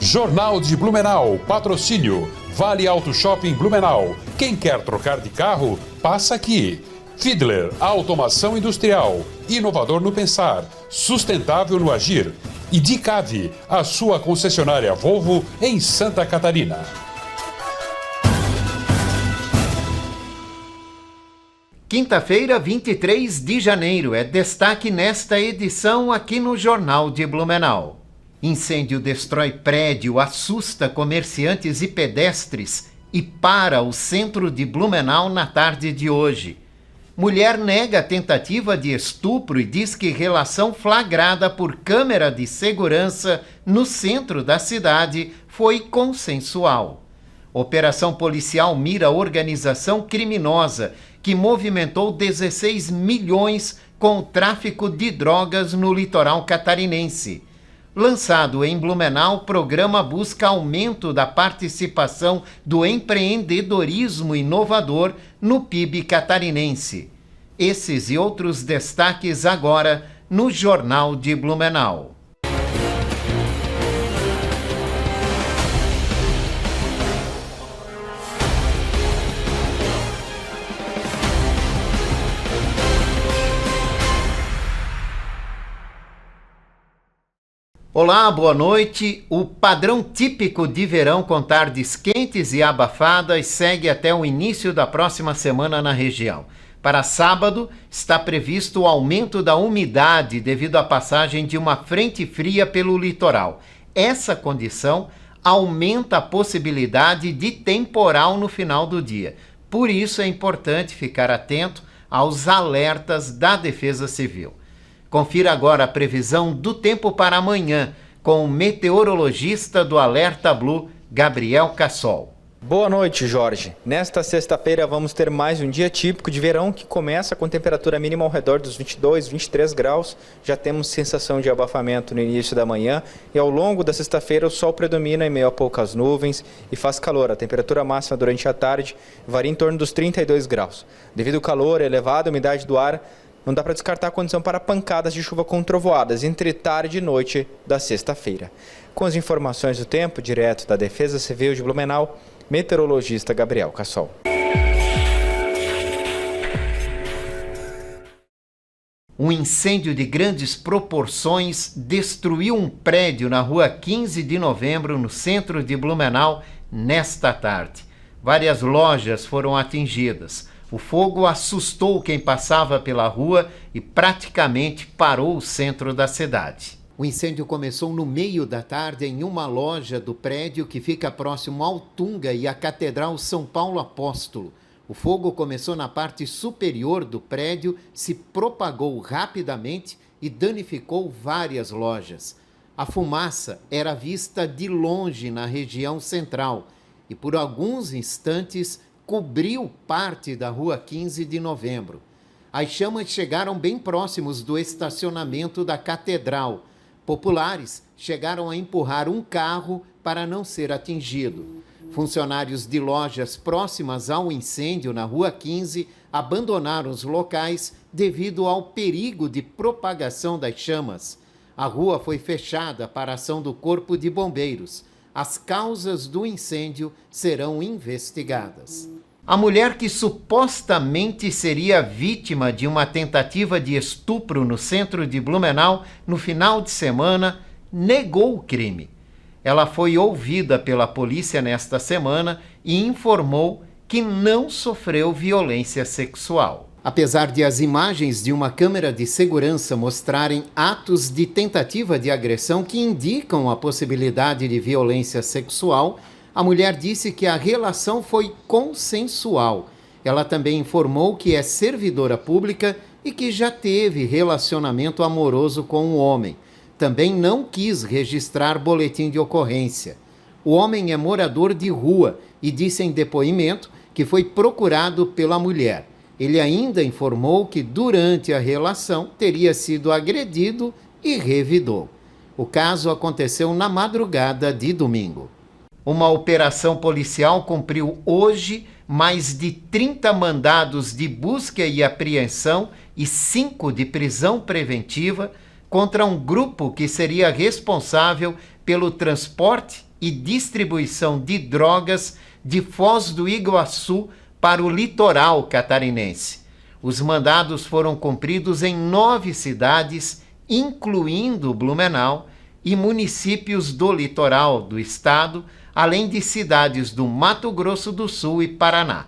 Jornal de Blumenau, patrocínio. Vale Auto Shopping Blumenau. Quem quer trocar de carro, passa aqui. Fiedler, automação industrial. Inovador no pensar, sustentável no agir. E Dicave, a sua concessionária Volvo em Santa Catarina. Quinta-feira, 23 de janeiro, é destaque nesta edição aqui no Jornal de Blumenau. Incêndio destrói prédio, assusta comerciantes e pedestres e para o centro de Blumenau na tarde de hoje. Mulher nega tentativa de estupro e diz que relação flagrada por câmera de segurança no centro da cidade foi consensual. Operação policial mira organização criminosa que movimentou 16 milhões com o tráfico de drogas no litoral catarinense. Lançado em Blumenau, o programa busca aumento da participação do empreendedorismo inovador no PIB catarinense. Esses e outros destaques agora no Jornal de Blumenau. Olá, boa noite. O padrão típico de verão com tardes quentes e abafadas segue até o início da próxima semana na região. Para sábado, está previsto o aumento da umidade devido à passagem de uma frente fria pelo litoral. Essa condição aumenta a possibilidade de temporal no final do dia. Por isso é importante ficar atento aos alertas da Defesa Civil. Confira agora a previsão do tempo para amanhã com o meteorologista do Alerta Blue, Gabriel Cassol. Boa noite, Jorge. Nesta sexta-feira vamos ter mais um dia típico de verão que começa com temperatura mínima ao redor dos 22, 23 graus. Já temos sensação de abafamento no início da manhã e ao longo da sexta-feira o sol predomina em meio a poucas nuvens e faz calor. A temperatura máxima durante a tarde varia em torno dos 32 graus. Devido ao calor, elevada umidade do ar, não dá para descartar a condição para pancadas de chuva com trovoadas entre tarde e noite da sexta-feira. Com as informações do tempo, direto da Defesa Civil de Blumenau, meteorologista Gabriel Cassol. Um incêndio de grandes proporções destruiu um prédio na rua 15 de novembro, no centro de Blumenau, nesta tarde. Várias lojas foram atingidas. O fogo assustou quem passava pela rua e praticamente parou o centro da cidade. O incêndio começou no meio da tarde em uma loja do prédio que fica próximo ao Tunga e à Catedral São Paulo Apóstolo. O fogo começou na parte superior do prédio, se propagou rapidamente e danificou várias lojas. A fumaça era vista de longe na região central e por alguns instantes cobriu parte da rua 15 de novembro. As chamas chegaram bem próximos do estacionamento da catedral. Populares chegaram a empurrar um carro para não ser atingido. Funcionários de lojas próximas ao incêndio na rua 15 abandonaram os locais devido ao perigo de propagação das chamas. A rua foi fechada para a ação do Corpo de Bombeiros. As causas do incêndio serão investigadas. A mulher que supostamente seria vítima de uma tentativa de estupro no centro de Blumenau no final de semana negou o crime. Ela foi ouvida pela polícia nesta semana e informou que não sofreu violência sexual. Apesar de as imagens de uma câmera de segurança mostrarem atos de tentativa de agressão que indicam a possibilidade de violência sexual, a mulher disse que a relação foi consensual. Ela também informou que é servidora pública e que já teve relacionamento amoroso com um homem. Também não quis registrar boletim de ocorrência. O homem é morador de rua e disse em depoimento que foi procurado pela mulher. Ele ainda informou que durante a relação teria sido agredido e revidou. O caso aconteceu na madrugada de domingo. Uma operação policial cumpriu hoje mais de 30 mandados de busca e apreensão e 5 de prisão preventiva contra um grupo que seria responsável pelo transporte e distribuição de drogas de Foz do Iguaçu para o litoral catarinense. Os mandados foram cumpridos em 9 cidades, incluindo Blumenau, e municípios do litoral do estado, além de cidades do Mato Grosso do Sul e Paraná.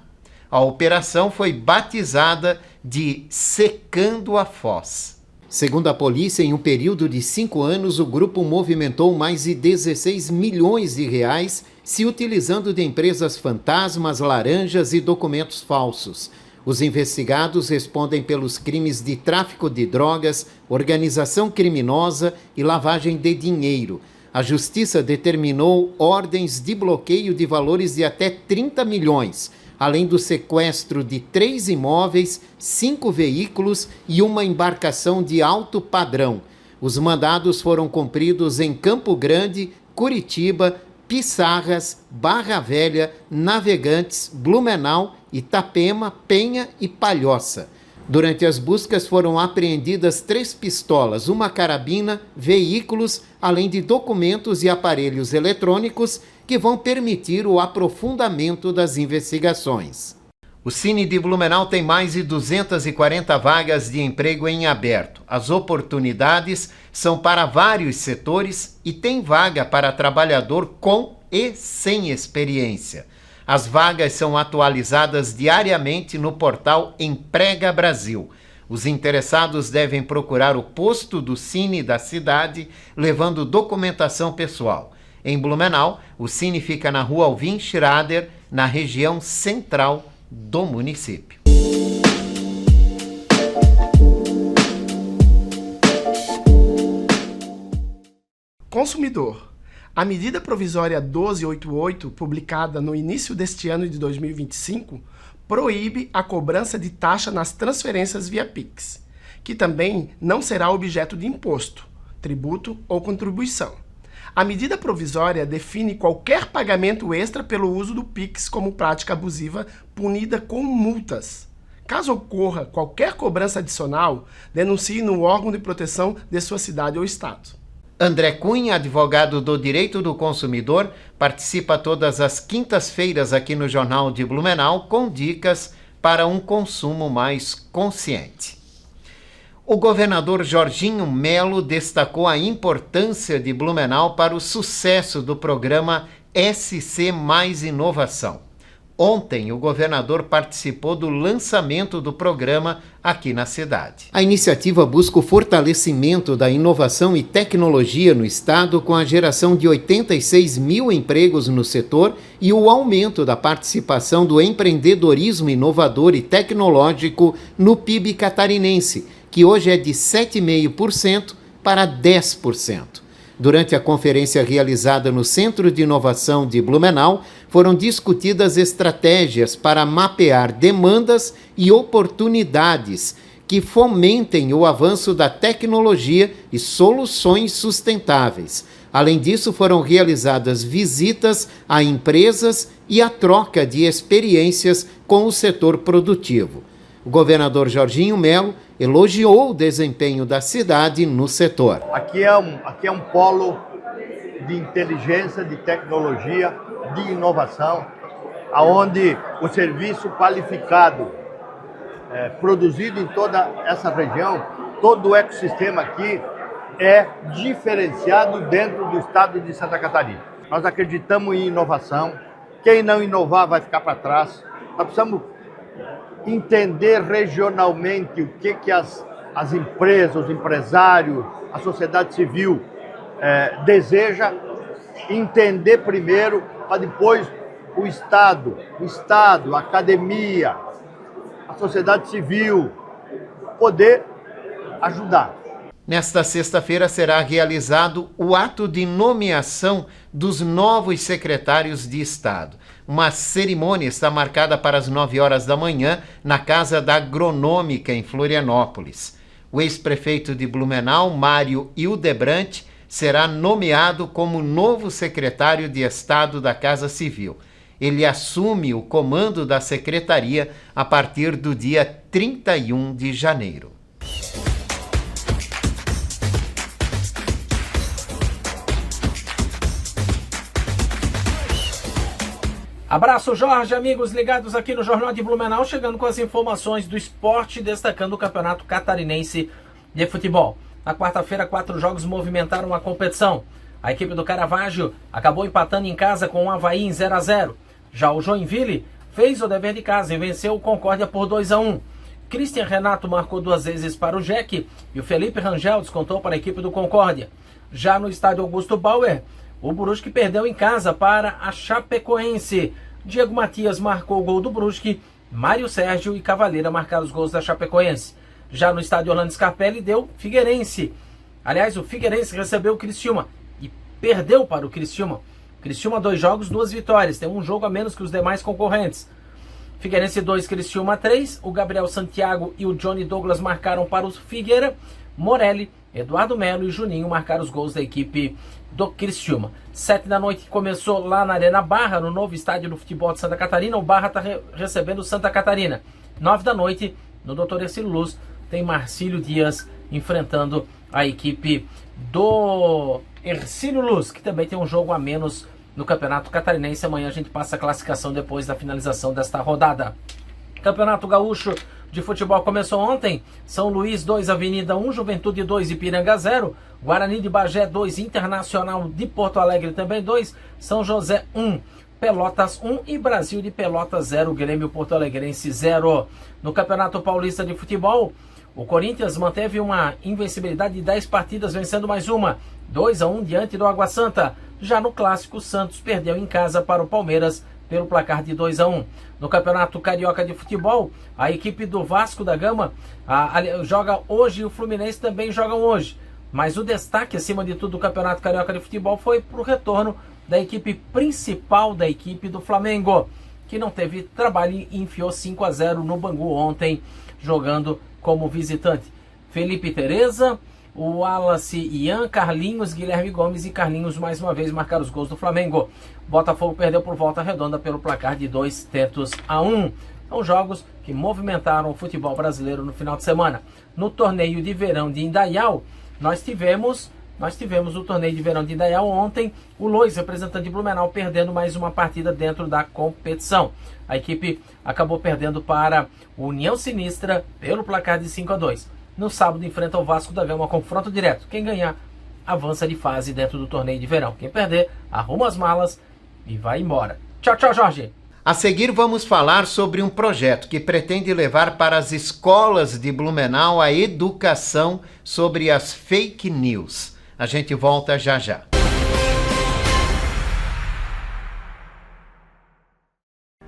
A operação foi batizada de Secando a Foz. Segundo a polícia, em um período de 5 anos, o grupo movimentou mais de 16 milhões de reais, se utilizando de empresas fantasmas, laranjas e documentos falsos. Os investigados respondem pelos crimes de tráfico de drogas, organização criminosa e lavagem de dinheiro. A Justiça determinou ordens de bloqueio de valores de até 30 milhões, além do sequestro de 3 imóveis, 5 veículos e uma embarcação de alto padrão. Os mandados foram cumpridos em Campo Grande, Curitiba, Pissarras, Barra Velha, Navegantes, Blumenau, Itapema, Penha e Palhoça. Durante as buscas foram apreendidas 3 pistolas, uma carabina, veículos, além de documentos e aparelhos eletrônicos que vão permitir o aprofundamento das investigações. O Cine de Blumenau tem mais de 240 vagas de emprego em aberto. As oportunidades são para vários setores e tem vaga para trabalhador com e sem experiência. As vagas são atualizadas diariamente no portal Emprega Brasil. Os interessados devem procurar o posto do Cine da cidade, levando documentação pessoal. Em Blumenau, o Cine fica na rua Alvin Schrader, na região central do município. Consumidor. A medida provisória 1288, publicada no início deste ano de 2025, proíbe a cobrança de taxa nas transferências via Pix, que também não será objeto de imposto, tributo ou contribuição. A medida provisória define qualquer pagamento extra pelo uso do Pix como prática abusiva punida com multas. Caso ocorra qualquer cobrança adicional, denuncie no órgão de proteção de sua cidade ou estado. André Cunha, advogado do Direito do Consumidor, participa todas as quintas-feiras aqui no Jornal de Blumenau com dicas para um consumo mais consciente. O governador Jorginho Melo destacou a importância de Blumenau para o sucesso do programa SC Mais Inovação. Ontem, o governador participou do lançamento do programa aqui na cidade. A iniciativa busca o fortalecimento da inovação e tecnologia no estado com a geração de 86 mil empregos no setor e o aumento da participação do empreendedorismo inovador e tecnológico no PIB catarinense, que hoje é de 7,5% para 10%. Durante a conferência realizada no Centro de Inovação de Blumenau, foram discutidas estratégias para mapear demandas e oportunidades que fomentem o avanço da tecnologia e soluções sustentáveis. Além disso, foram realizadas visitas a empresas e a troca de experiências com o setor produtivo. O governador Jorginho Melo elogiou o desempenho da cidade no setor. Aqui é um polo de inteligência, de tecnologia, de inovação, onde o serviço qualificado produzido em toda essa região, todo o ecossistema aqui é diferenciado dentro do estado de Santa Catarina. Nós acreditamos em inovação. Quem não inovar vai ficar para trás. Nós precisamos entender regionalmente o que as empresas, os empresários, a sociedade civil deseja, entender primeiro, para depois o Estado, a academia, a sociedade civil poder ajudar. Nesta sexta-feira será realizado o ato de nomeação dos novos secretários de Estado. Uma cerimônia está marcada para as 9 horas da manhã na Casa da Agronômica, em Florianópolis. O ex-prefeito de Blumenau, Mário Hildebrand, será nomeado como novo secretário de Estado da Casa Civil. Ele assume o comando da secretaria a partir do dia 31 de janeiro. Abraço, Jorge, amigos ligados aqui no Jornal de Blumenau, chegando com as informações do esporte, destacando o Campeonato Catarinense de Futebol. Na quarta-feira, 4 jogos movimentaram a competição. A equipe do Caravaggio acabou empatando em casa com o Avaí em 0-0. Já o Joinville fez o dever de casa e venceu o Concórdia por 2-1. Christian Renato marcou 2 vezes para o Jack e o Felipe Rangel descontou para a equipe do Concórdia. Já no estádio Augusto Bauer, o Brusque perdeu em casa para a Chapecoense. Diego Matias marcou o gol do Brusque, Mário Sérgio e Cavaleira marcaram os gols da Chapecoense. Já no estádio Orlando Scarpelli deu Figueirense. Aliás, o Figueirense recebeu o Criciúma e perdeu para o Criciúma. Criciúma 2 jogos, 2 vitórias, tem um jogo a menos que os demais concorrentes. Figueirense 2, Criciúma 3, o Gabriel Santiago e o Johnny Douglas marcaram para o Figueira, Morelli, Eduardo Melo e Juninho marcaram os gols da equipe do Criciúma. 7 da noite começou lá na Arena Barra, no novo estádio do futebol de Santa Catarina. O Barra está recebendo o Santa Catarina. 9 da noite, no Dr. Ercílio Luz, tem Marcílio Dias enfrentando a equipe do Ercílio Luz, que também tem um jogo a menos no Campeonato Catarinense. Amanhã a gente passa a classificação depois da finalização desta rodada. Campeonato Gaúcho de Futebol começou ontem. São Luís 2, Avenida 1, Juventude 2, Ipiranga 0. Guarani de Bagé 2, Internacional de Porto Alegre também 2. São José 1, Pelotas 1 e Brasil de Pelotas 0, Grêmio Porto Alegrense 0. No Campeonato Paulista de Futebol, o Corinthians manteve uma invencibilidade de 10 partidas, vencendo mais uma, 2-1 diante do Água Santa. Já no Clássico, o Santos perdeu em casa para o Palmeiras pelo placar de 2-1. No Campeonato Carioca de Futebol, a equipe do Vasco da Gama joga hoje e o Fluminense também jogam hoje. Mas o destaque, acima de tudo, do Campeonato Carioca de Futebol foi para o retorno da equipe principal da equipe do Flamengo, que não teve trabalho e enfiou 5-0 no Bangu ontem, jogando como visitante. Felipe Tereza, o Wallace, Ian, Carlinhos, Guilherme Gomes e Carlinhos mais uma vez marcaram os gols do Flamengo. Botafogo perdeu por Volta Redonda pelo placar de 2-1. São jogos que movimentaram o futebol brasileiro no final de semana. No torneio de verão de Indaial, nós tivemos o torneio de verão de Indaial ontem. O Lois, representante de Blumenau, perdendo mais uma partida dentro da competição. A equipe acabou perdendo para o União Sinistra pelo placar de 5-2. No sábado enfrenta o Vasco da Gama, confronto direto. Quem ganhar, avança de fase dentro do torneio de verão. Quem perder, arruma as malas e vai embora. Tchau, tchau, Jorge. A seguir vamos falar sobre um projeto que pretende levar para as escolas de Blumenau a educação sobre as fake news. A gente volta já já.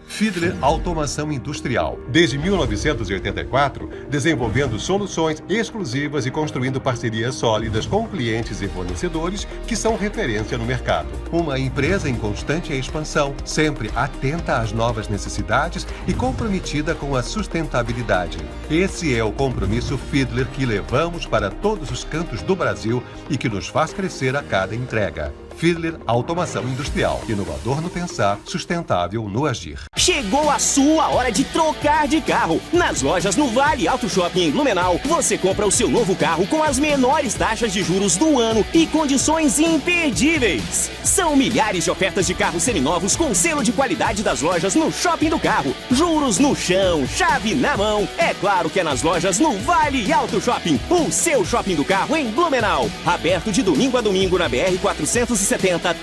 Fiedler Automação Industrial. Desde 1984, desenvolvendo soluções exclusivas e construindo parcerias sólidas com clientes e fornecedores que são referência no mercado. Uma empresa em constante expansão, sempre atenta às novas necessidades e comprometida com a sustentabilidade. Esse é o compromisso Fiedler que levamos para todos os cantos do Brasil e que nos faz crescer a cada entrega. Fiedler Automação Industrial. Inovador no pensar, sustentável no agir. Chegou a sua hora de trocar de carro. Nas lojas no Vale Auto Shopping em Blumenau, você compra o seu novo carro com as menores taxas de juros do ano e condições imperdíveis. São milhares de ofertas de carros seminovos com selo de qualidade das lojas no Shopping do Carro. Juros no chão, chave na mão. É claro que é nas lojas no Vale Auto Shopping, o seu shopping do carro em Blumenau. Aberto de domingo a domingo na BR-470,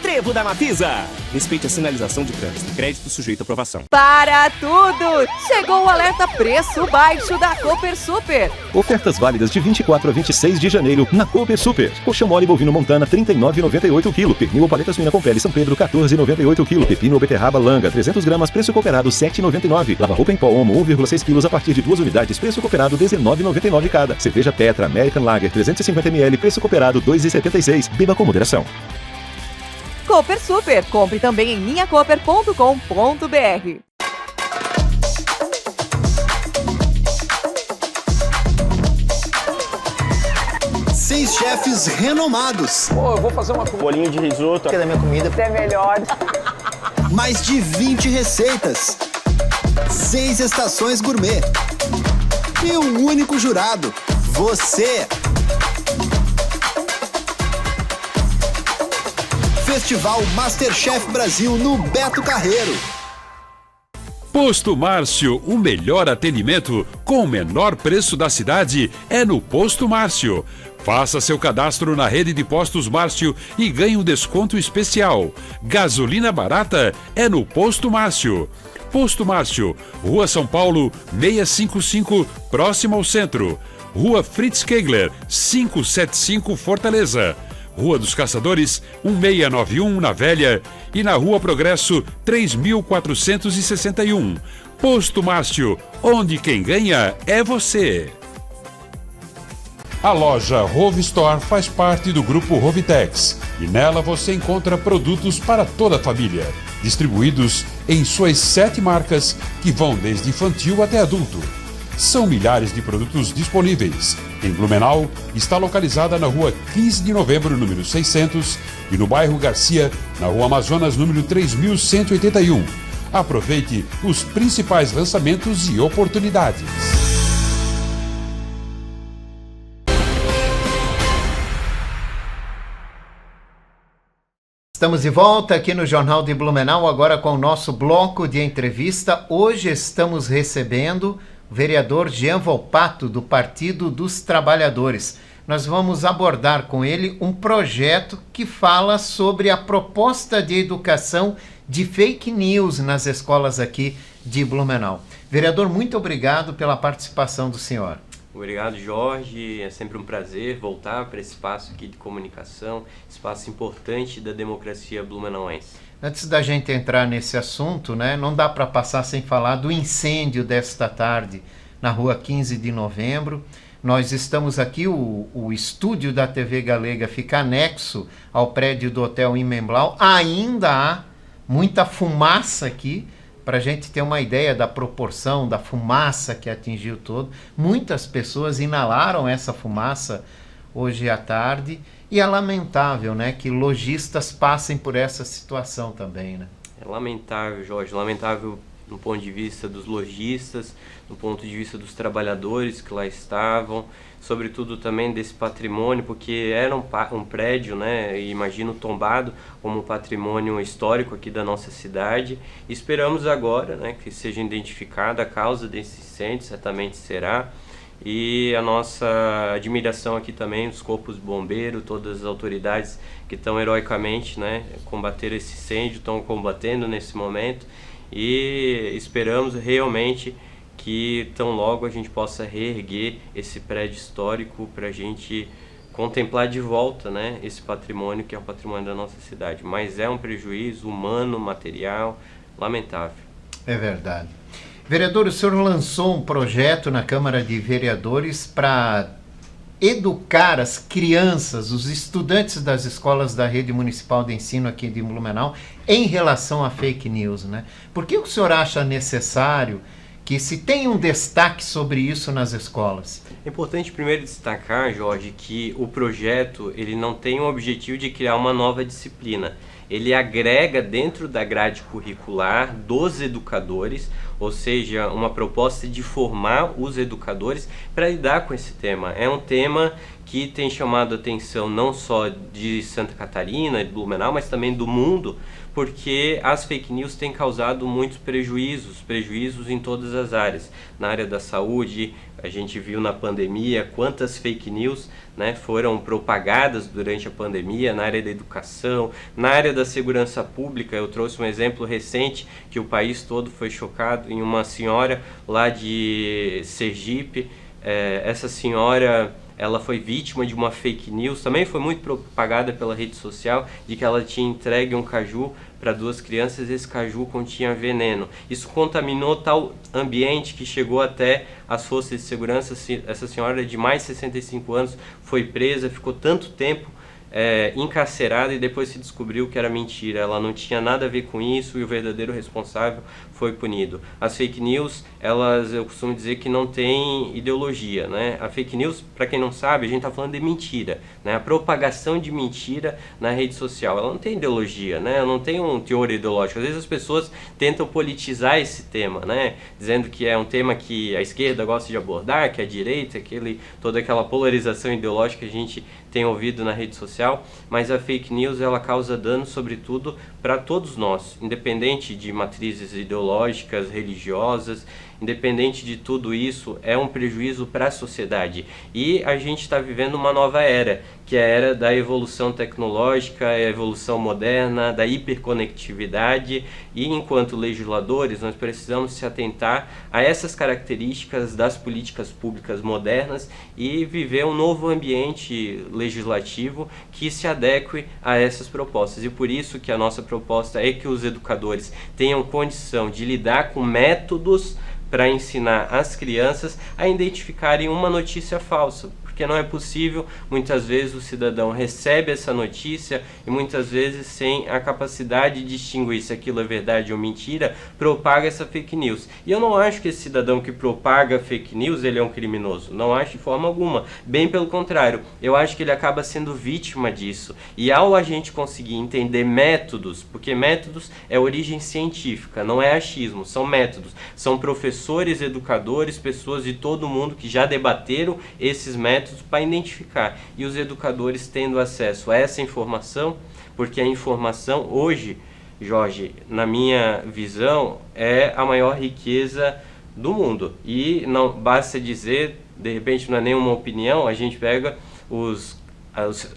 Trevo da Mafisa. Respeite a sinalização de trânsito. Crédito sujeito à aprovação. Para tudo! Chegou o alerta preço baixo da Cooper Super. Ofertas válidas de 24 a 26 de janeiro na Cooper Super. Colchão mole bovino Montana, R$ 39,98 kg. Pernil ou paleta suína com pele São Pedro, R$ 14,98 kg. Pepino ou beterraba Langa, 300 gramas, preço cooperado, R$ 7,99. Lava roupa em pó Omo, 1,6 kg a partir de 2 unidades, preço cooperado, R$ 19,99 cada. Cerveja Tetra American Lager, 350 ml, preço cooperado, R$ 2,76. Beba com moderação. Cooper Super. Compre também em minhacooper.com.br. Seis chefes renomados. Eu vou fazer um bolinho de risoto. Que da minha comida é melhor. Mais de 20 receitas. 6 estações gourmet. E um único jurado. Você. Festival Masterchef Brasil no Beto Carreiro. Posto Márcio, o melhor atendimento com o menor preço da cidade é no Posto Márcio. Faça seu cadastro na rede de postos Márcio e ganhe um desconto especial. Gasolina barata é no Posto Márcio. Posto Márcio, Rua São Paulo, 655, próximo ao centro. Rua Fritz Kegler, 575, Fortaleza. Rua dos Caçadores, 1691, na Velha. E na Rua Progresso, 3461. Posto Márcio, onde quem ganha é você. A loja Rove Store faz parte do grupo Rovitex e nela você encontra produtos para toda a família, distribuídos em suas 7 marcas que vão desde infantil até adulto. São milhares de produtos disponíveis. Em Blumenau, está localizada na Rua 15 de Novembro, número 600, e no bairro Garcia, na Rua Amazonas, número 3181. Aproveite os principais lançamentos e oportunidades. Estamos de volta aqui no Jornal de Blumenau, agora com o nosso bloco de entrevista. Hoje estamos recebendo o vereador Jean Volpato, do Partido dos Trabalhadores. Nós vamos abordar com ele um projeto que fala sobre a proposta de educação de fake news nas escolas aqui de Blumenau. Vereador, muito obrigado pela participação do senhor. Obrigado, Jorge. É sempre um prazer voltar para esse espaço aqui de comunicação, espaço importante da democracia blumenauense. Antes da gente entrar nesse assunto, né, não dá para passar sem falar do incêndio desta tarde na Rua 15 de Novembro. Nós estamos aqui, o estúdio da TV Galega fica anexo ao prédio do Hotel Imblau. Ainda há muita fumaça aqui, para a gente ter uma ideia da proporção da fumaça que atingiu todo. Muitas pessoas inalaram essa fumaça hoje à tarde e é lamentável, né, que lojistas passem por essa situação também, né? É lamentável, Jorge, lamentável do ponto de vista dos lojistas, do ponto de vista dos trabalhadores que lá estavam, sobretudo também desse patrimônio, porque era um prédio, né, imagino tombado como patrimônio histórico aqui da nossa cidade. Esperamos agora, né, que seja identificada a causa desse incêndio, certamente será, e a nossa admiração aqui também, os corpos de bombeiro, todas as autoridades que estão heroicamente, né, combater esse incêndio, estão combatendo nesse momento, e esperamos realmente que tão logo a gente possa reerguer esse prédio histórico para a gente contemplar de volta, né, esse patrimônio que é o patrimônio da nossa cidade. Mas é um prejuízo humano, material, lamentável. É verdade. Vereador, o senhor lançou um projeto na Câmara de Vereadores para educar as crianças, os estudantes das escolas da rede municipal de ensino aqui de Blumenau em relação a fake news, né? Por que o senhor acha necessário que se tenha um destaque sobre isso nas escolas? É importante primeiro destacar, Jorge, que o projeto ele não tem o objetivo de criar uma nova disciplina. Ele agrega dentro da grade curricular dos educadores, ou seja, uma proposta de formar os educadores para lidar com esse tema. É um tema que tem chamado a atenção não só de Santa Catarina, de Blumenau, mas também do mundo, porque as fake news têm causado muitos prejuízos em todas as áreas. Na área da saúde, a gente viu na pandemia quantas fake news, né, foram propagadas durante a pandemia, na área da educação, na área da segurança pública. Eu trouxe um exemplo recente que o país todo foi chocado em uma senhora lá de Sergipe. Essa senhora, ela foi vítima de uma fake news, também foi muito propagada pela rede social, de que ela tinha entregue um caju para 2 crianças e esse caju continha veneno. Isso contaminou tal ambiente que chegou até as forças de segurança. Essa senhora de mais de 65 anos foi presa, ficou tanto tempo encarcerada e depois se descobriu que era mentira. Ela não tinha nada a ver com isso e o verdadeiro responsável foi punido. As fake news, eu costumo dizer que não tem ideologia, né? A fake news, para quem não sabe, a gente está falando de mentira, né? A propagação de mentira na rede social, ela não tem ideologia, né? Ela não tem um teor ideológico. Às vezes as pessoas tentam politizar esse tema, né? Dizendo que é um tema que a esquerda gosta de abordar, que a direita, toda aquela polarização ideológica que a gente tem ouvido na rede social, mas a fake news ela causa dano sobretudo para todos nós, independente de matrizes ideológicas, religiosas, independente de tudo isso, é um prejuízo para a sociedade. E a gente está vivendo uma nova era, que é a era da evolução tecnológica, a evolução moderna, da hiperconectividade, e enquanto legisladores nós precisamos se atentar a essas características das políticas públicas modernas e viver um novo ambiente legislativo que se adeque a essas propostas. E por isso que a nossa proposta é que os educadores tenham condição de lidar com métodos para ensinar as crianças a identificarem uma notícia falsa. Porque não é possível, muitas vezes o cidadão recebe essa notícia e muitas vezes sem a capacidade de distinguir se aquilo é verdade ou mentira, propaga essa fake news. E eu não acho que esse cidadão que propaga fake news, ele é um criminoso, não acho de forma alguma, bem pelo contrário, eu acho que ele acaba sendo vítima disso. E ao a gente conseguir entender métodos, porque métodos é origem científica, não é achismo, são métodos, são professores, educadores, pessoas de todo mundo que já debateram esses métodos para identificar, e os educadores tendo acesso a essa informação, porque a informação hoje, Jorge, na minha visão, é a maior riqueza do mundo, e não basta dizer, de repente não é nenhuma opinião, a gente pega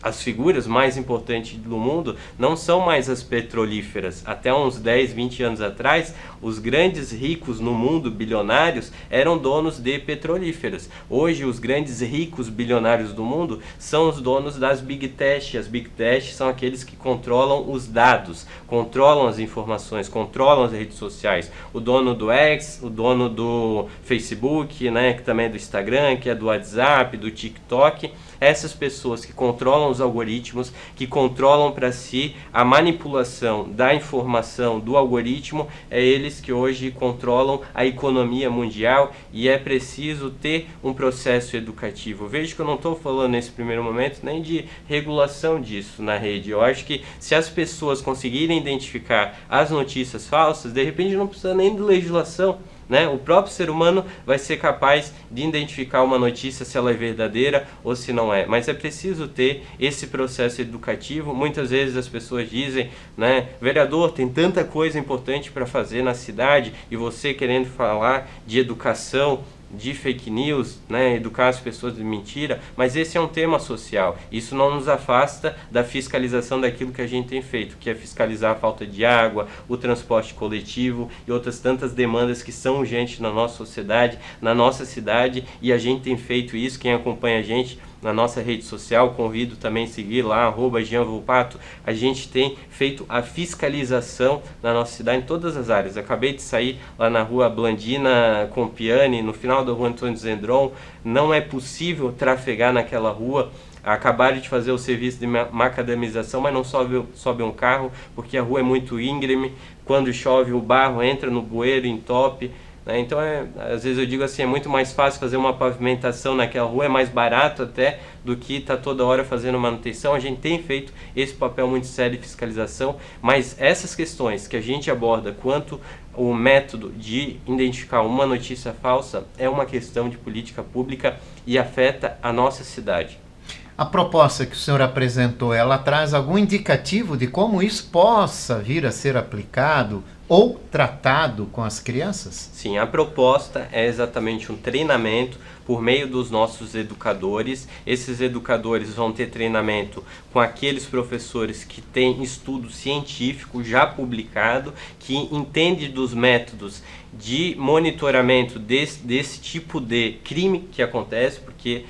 as figuras mais importantes do mundo, não são mais as petrolíferas. Até uns 10, 20 anos atrás, os grandes ricos no mundo, bilionários, eram donos de petrolíferas. Hoje, os grandes ricos bilionários do mundo são os donos das Big Tech. As Big Tech são aqueles que controlam os dados, controlam as informações, controlam as redes sociais. O dono do X, o dono do Facebook, né, que também é do Instagram, que é do WhatsApp, do TikTok. Essas pessoas que controlam os algoritmos, que controlam para si a manipulação da informação do algoritmo, é eles que hoje controlam a economia mundial, e é preciso ter um processo educativo. Vejo que eu não estou falando nesse primeiro momento nem de regulação disso na rede. Eu acho que se as pessoas conseguirem identificar as notícias falsas, de repente não precisa nem de legislação, né? O próprio ser humano vai ser capaz de identificar uma notícia se ela é verdadeira ou se não é, mas é preciso ter esse processo educativo. Muitas vezes as pessoas dizem, né, vereador, tem tanta coisa importante para fazer na cidade, e você querendo falar de educação, de fake news, né, educar as pessoas de mentira, mas esse é um tema social. Isso não nos afasta da fiscalização daquilo que a gente tem feito, que é fiscalizar a falta de água, o transporte coletivo e outras tantas demandas que são urgentes na nossa sociedade, na nossa cidade, e a gente tem feito isso. Quem acompanha a gente na nossa rede social, convido também a seguir lá, @JeanVolpato. A gente tem feito a fiscalização na nossa cidade em todas as áreas. Acabei de sair lá na rua Blandina Compiani, no final da rua Antônio Zendron. Não é possível trafegar naquela rua. Acabaram de fazer o serviço de macadamização, mas não sobe um carro, porque a rua é muito íngreme. Quando chove, o barro entra no bueiro, entope. Então, às vezes eu digo assim, é muito mais fácil fazer uma pavimentação naquela rua, é mais barato até do que estar toda hora fazendo manutenção. A gente tem feito esse papel muito sério de fiscalização, mas essas questões que a gente aborda quanto o método de identificar uma notícia falsa é uma questão de política pública e afeta a nossa cidade. A proposta que o senhor apresentou, ela traz algum indicativo de como isso possa vir a ser aplicado ou tratado com as crianças? Sim, a proposta é exatamente um treinamento por meio dos nossos educadores. Esses educadores vão ter treinamento com aqueles professores que têm estudo científico já publicado, que entendem dos métodos de monitoramento desse tipo de crime que acontece, porque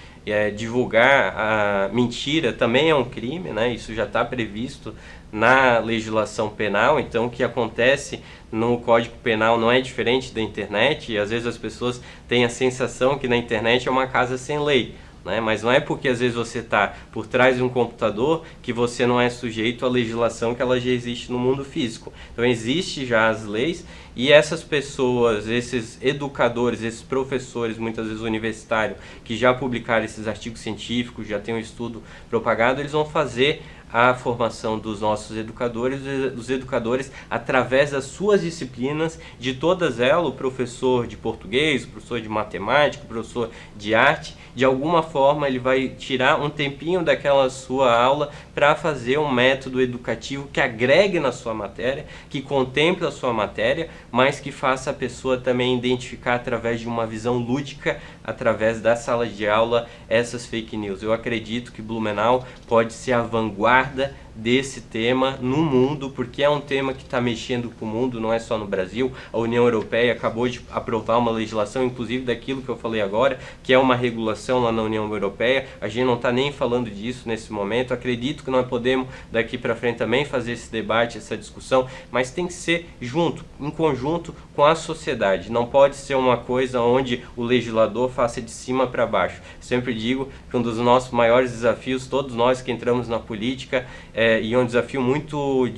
divulgar a mentira também é um crime, né? Isso já está previsto na legislação penal. Então o que acontece no Código Penal não é diferente da internet, e às vezes as pessoas têm a sensação que na internet é uma casa sem lei, né? Mas não é porque às vezes você está por trás de um computador que você não é sujeito à legislação, que ela já existe no mundo físico. Então existe já as leis, e essas pessoas, esses educadores, esses professores, muitas vezes universitários, que já publicaram esses artigos científicos, já tem um estudo propagado, eles vão fazer a formação dos nossos educadores, dos educadores através das suas disciplinas, de todas elas, o professor de português, o professor de matemática, o professor de arte, de alguma forma ele vai tirar um tempinho daquela sua aula para fazer um método educativo que agregue na sua matéria, que contemple a sua matéria, mas que faça a pessoa também identificar através de uma visão lúdica, através da sala de aula, essas fake news. Eu acredito que Blumenau pode ser a vanguarda desse tema no mundo, porque é um tema que está mexendo com o mundo, não é só no Brasil. A União Europeia acabou de aprovar uma legislação, inclusive daquilo que eu falei agora, que é uma regulação lá na União Europeia. A gente não está nem falando disso nesse momento. Acredito que nós podemos daqui para frente também fazer esse debate, essa discussão, mas tem que ser junto, em conjunto com a sociedade. Não pode ser uma coisa onde o legislador faça de cima para baixo. Sempre digo que um dos nossos maiores desafios, todos nós que entramos na política, e é um desafio muito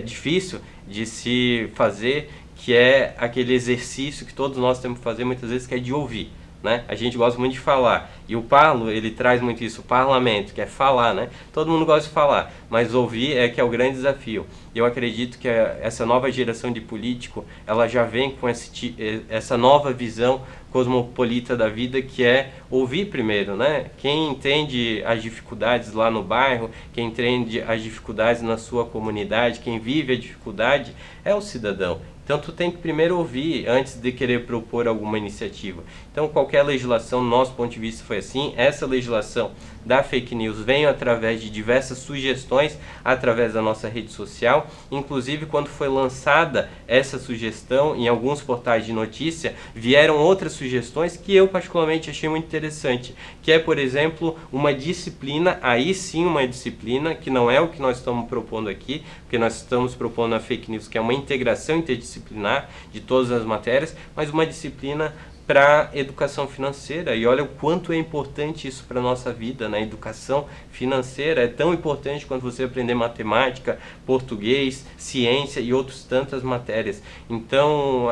difícil de se fazer, que é aquele exercício que todos nós temos que fazer muitas vezes, que é de ouvir, né? A gente gosta muito de falar, e o Paulo, ele traz muito isso, o parlamento, que é falar, né? Todo mundo gosta de falar, mas ouvir é que é o grande desafio. Eu acredito que essa nova geração de político, ela já vem com essa nova visão cosmopolita da vida, que é ouvir primeiro, né? Quem entende as dificuldades lá no bairro, quem entende as dificuldades na sua comunidade, quem vive a dificuldade é o cidadão. Então tu tem que primeiro ouvir antes de querer propor alguma iniciativa. Então qualquer legislação, do nosso ponto de vista, foi assim. Essa legislação da fake news veio através de diversas sugestões através da nossa rede social. Inclusive, quando foi lançada essa sugestão em alguns portais de notícia, vieram outras sugestões que eu particularmente achei muito interessante, que é, por exemplo, uma disciplina, aí sim uma disciplina, que não é o que nós estamos propondo aqui, porque nós estamos propondo a fake news, que é uma integração interdisciplinar de todas as matérias, mas uma disciplina para educação financeira. E olha o quanto é importante isso para a nossa vida, né? Educação financeira é tão importante quanto você aprender matemática, português, ciência e outras tantas matérias. Então,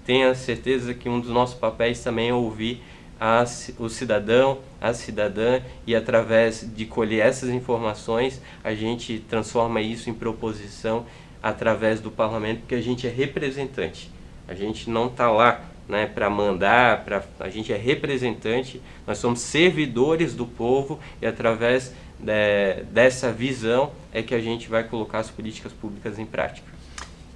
tenha certeza que um dos nossos papéis também é ouvir o cidadão, a cidadã, e através de colher essas informações, a gente transforma isso em proposição através do parlamento, porque a gente é representante. A gente não está lá, né, para mandar, a gente é representante, nós somos servidores do povo, e através dessa visão é que a gente vai colocar as políticas públicas em prática.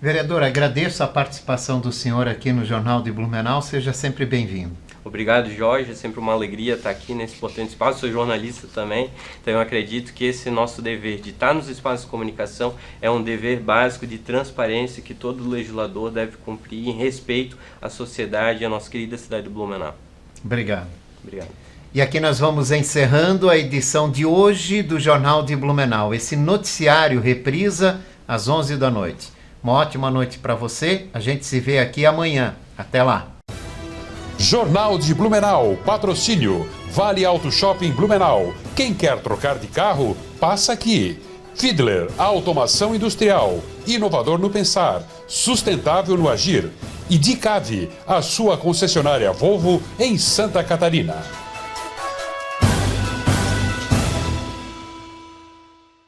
Vereador, agradeço a participação do senhor aqui no Jornal de Blumenau, seja sempre bem-vindo. Obrigado, Jorge, é sempre uma alegria estar aqui nesse potente espaço, sou jornalista também, então eu acredito que esse nosso dever de estar nos espaços de comunicação é um dever básico de transparência que todo legislador deve cumprir em respeito à sociedade e à nossa querida cidade de Blumenau. Obrigado. Obrigado. E aqui nós vamos encerrando a edição de hoje do Jornal de Blumenau. Esse noticiário reprisa às 11 da noite. Uma ótima noite para você, a gente se vê aqui amanhã. Até lá. Jornal de Blumenau, patrocínio, Vale Auto Shopping Blumenau. Quem quer trocar de carro, passa aqui. Fiedler, automação industrial, inovador no pensar, sustentável no agir. E Dicave, a sua concessionária Volvo em Santa Catarina.